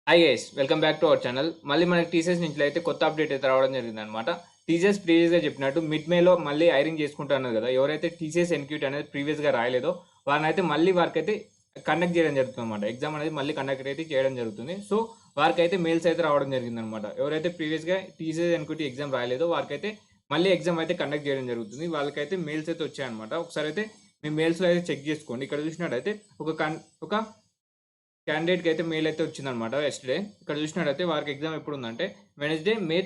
Hi guys welcome back to our channel. మళ్ళీ మనకి TCS నుంచి అయితే కొత్త అప్డేట్ అయితే రావడం జరిగిందనమాట. టీసీఎస్ ప్రీవియస్గా చెప్పినట్టు మిడ్ మేలో మళ్ళీ హైరింగ్ చేసుకుంటా అన్నారు కదా. ఎవరైతే టీసీఎస్ ఎన్క్యూటీ అనేది ప్రీవియస్గా రాయలేదో వారిని అయితే మళ్ళీ వారికైతే కండక్ట్ చేయడం జరుగుతుంది అనమాట. ఎగ్జామ్ అనేది మళ్ళీ కండక్ట్ అయితే చేయడం జరుగుతుంది. సో వారికైతే మెయిల్స్ అయితే రావడం జరిగిందనమాట. ఎవరైతే ప్రీవియస్గా టీసీఎస్ ఎన్క్యూటీ ఎగ్జామ్ రాయలేదో వారికైతే మళ్ళీ ఎగ్జామ్ అయితే కండక్ట్ చేయడం జరుగుతుంది. వాళ్ళకైతే మెయిల్స్ అయితే వచ్చాయన్నమాట. ఒకసారి అయితే మీ మెయిల్స్లో అయితే చెక్ చేసుకోండి. ఇక్కడ చూసినట్టయితే ఒక క్యాండిడేట్కి అయితే మెయిల్ అయితే వచ్చిందనమాట ఎస్టర్డే. ఇక్కడ చూసినట్టయితే వారికి ఎగ్జామ్ ఎప్పుడు ఉందంటే వెనస్డే మే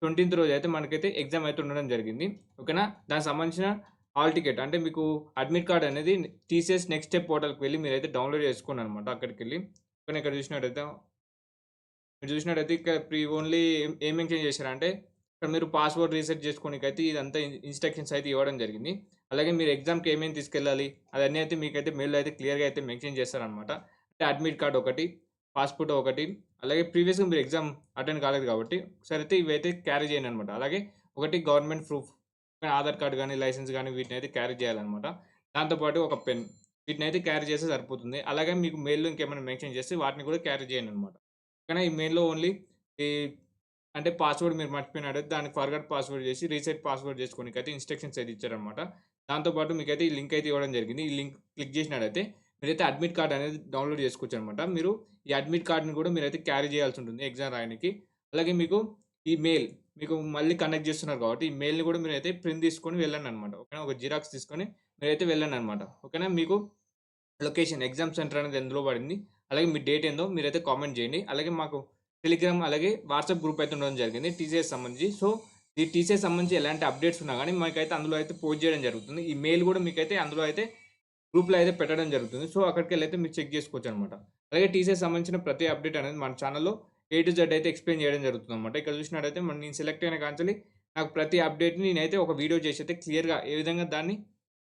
20th రోజు అయితే మనకైతే ఎగ్జామ్ అయితే ఉండడం జరిగింది. ఓకేనా. దానికి సంబంధించిన హాల్ టికెట్ అంటే మీకు అడ్మిట్ కార్డ్ అనేది టీసీఎస్ నెక్స్ట్ స్టెప్ పోర్టల్కి వెళ్ళి మీరైతే డౌన్లోడ్ చేసుకోండి అనమాట. అక్కడికి వెళ్ళి కానీ ఇక్కడ చూసినట్టయితే ఇక్కడ ఓన్లీ ఏం మెన్షన్ చేశారంటే ఇక్కడ మీరు పాస్వర్డ్ రీసెట్ చేసుకోనికి అయితే ఇదంతా ఇన్స్ట్రక్షన్స్ అయితే ఇవ్వడం జరిగింది. అలాగే మీరు ఎగ్జామ్కి ఏమేమి తీసుకెళ్ళాలి అదన్నీ అయితే మీకైతే మెయిల్ అయితే క్లియర్గా అయితే మెన్షన్ చేస్తారనమాట. అంటే అడ్మిట్ కార్డ్ ఒకటి, పాస్పోర్ట్ ఒకటి, అలాగే ప్రీవియస్గా మీరు ఎగ్జామ్ అటెండ్ కాలేదు కాబట్టి ఒకసారి అయితే ఇవైతే క్యారీ చేయండి అనమాట. అలాగే ఒకటి గవర్నమెంట్ ప్రూఫ్, ఆధార్ కార్డ్ కానీ లైసెన్స్ కానీ వీటిని అయితే క్యారీ చేయాలన్నమాట. దాంతోపాటు ఒక పెన్, వీటిని అయితే క్యారీ చేస్తే సరిపోతుంది. అలాగే మీకు మెయిల్లో ఇంకేమైనా మెన్షన్ చేస్తే వాటిని కూడా క్యారీ చేయండి అనమాట. కానీ ఈ మెయిల్‌లో ఓన్లీ ఈ అంటే పాస్వర్డ్ మీరు మర్చిపోయినట్టయితే దానికి ఫర్గాట్ పాస్వర్డ్ చేసి రీసెట్ పాస్వర్డ్ చేసుకోనికైతే ఇన్‌స్ట్రక్షన్స్ అయితే ఇచ్చారనమాట. దాంతో పాటు మీకైతే ఈ లింక్ అయితే ఇవ్వడం జరిగింది. ఈ లింక్ క్లిక్ చేసినట్టయితే మీరైతే అడ్మిట్ కార్డ్ అనేది డౌన్‌లోడ్ చేసుకోవచ్చనమాట. మీరు ఈ అడ్మిట్ కార్డ్‌ని కూడా మీరైతే క్యారీ చేయాల్సి ఉంటుంది ఎగ్జామ్ రాయనికి. అలాగే మీకు ఈ మెయిల్ మీకు మళ్ళీ కండక్ట్ చేస్తున్నారు కాబట్టి ఈ మెయిల్‌ని కూడా మీరైతే ప్రింట్ తీసుకొని వెళ్ళండనమాట. ఓకేనా. ఒక జిరాక్స్ తీసుకొని మీరైతే వెళ్ళండనమాట. ఓకేనా. మీకు లొకేషన్ ఎగ్జామ్ సెంటర్ అనేది ఎందులో పడింది, అలాగే మీ డేట్ ఏందో మీరైతే కామెంట్ చేయండి. అలాగే మాకు టెలిగ్రామ్ అలాగే వాట్సాప్ గ్రూప్ అయితే ఉండడం జరిగింది టీసీఎస్ సంబంధించి. సో ఈ టీసీఎస్ సంబంధించి ఎలాంటి అప్డేట్స్ ఉన్నా కానీ మాకైతే అందులో అయితే పోస్ట్ చేయడం జరుగుతుంది. ఈ మెయిల్ కూడా మీకైతే అందులో అయితే గ్రూప్‌లో అయితే పెట్టడం జరుగుతుంది. సో అక్కడికెళ్ళైతే మీరు చెక్ చేసుకోవచ్చనమాట. అలాగే టీసీఎస్ సంబంధించిన ప్రతి అప్డేట్ అనేది మన ఛానల్‌లో ఏ టు జెడ్ అయితే ఎక్స్‌ప్లెయిన్ చేయడం జరుగుతుందనమాట. ఇక్కడ చూసినట్టయితే నేను సెలెక్ట్ అయిన కాంచెలి నాకు ప్రతి అప్డేట్‌ని నేనైతే ఒక వీడియో చేసి అయితే క్లియర్‌గా ఏ విధంగా దాన్ని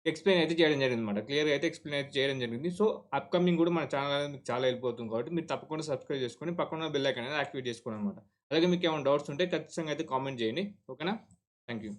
ఎక్స్‌ప్లెయిన్ అయితే చేయడం జరిగిందనమాట. క్లియర్‌గా అయితే ఎక్స్‌ప్లెయిన్ అయితే చేయడం జరిగింది. సో అప్‌కమింగ్ కూడా మన ఛానల్ అనేది మీకు చాలా హెల్ప్ అవుతుంది కాబట్టి మీరు తప్పకుండా సబ్స్క్రైబ్ చేసుకొని పక్కన బెల్ ఐకాన్ అనేది యాక్టివేట్ చేసుకోండనమాట. అలాగే మీకేమైనా డౌట్స్ ఉంటే ఖచ్చితంగా అయితే కామెంట్ చేయండి. ఓకేనా. Thank you.